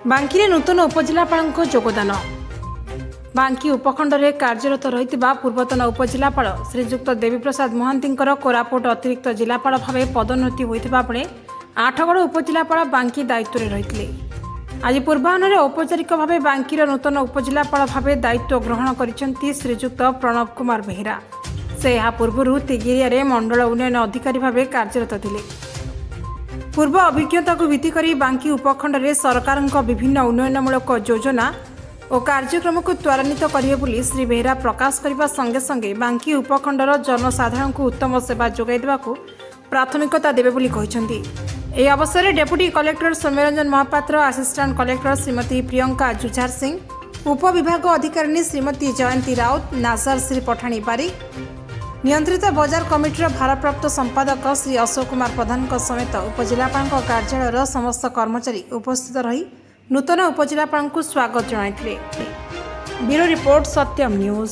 बांकी नूतन उपजिलापाल योगदान। बांकी उपखंड में कार्यरत रही पूर्वतन उपजिलापाल श्रीजुक्त देवीप्रसाद महांती कोरापुट अतिरिक्त जिलापाल भाव पदोन्नति होता बेले आठगड़ उपजिलापाल बांकी दायित्व में रही। आज पूर्वाह्न औपचारिक भाव बांकीर नूतन उपजिलापाल भाव दायित्व ग्रहण कर श्रीजुक्त प्रणव कुमार बेहेरा। से यह पूर्व तिगिरिया मंडल उन्नयन अधिकारी भाव कार्यरत थे। पूर्व अभिज्ञता को भित्ति करी बांकी उपखंड में सरकार विभिन्न उन्नयनमूलक योजना और कार्यक्रम को त्वरान्वित करेंगे बोली श्री बेहेरा प्रकाश करने संगे संगे बांकी उपखंडर जनसाधारण को उत्तम सेवा जोगाई देवाक प्राथमिकता देवे बोली कहते। यह अवसर में deputy collector Soumyaranjan Mohapatra, assistant collector Shrimati Priyanka Jujhar Singh, उपविभाग अधिकारी श्रीमती जयंती राउत, नाजर श्री पठाणी बारी, नियंत्रित बजार कमिटीर भारप्राप्त संपादक श्री अशोक कुमार प्रधान समेत उपजिलापाल कार्यालय समस्त कर्मचारी उपस्थित रही नूतन उपजिलापाल स्वागत जनाइथिले। ब्यूरो रिपोर्ट सत्यम न्यूज।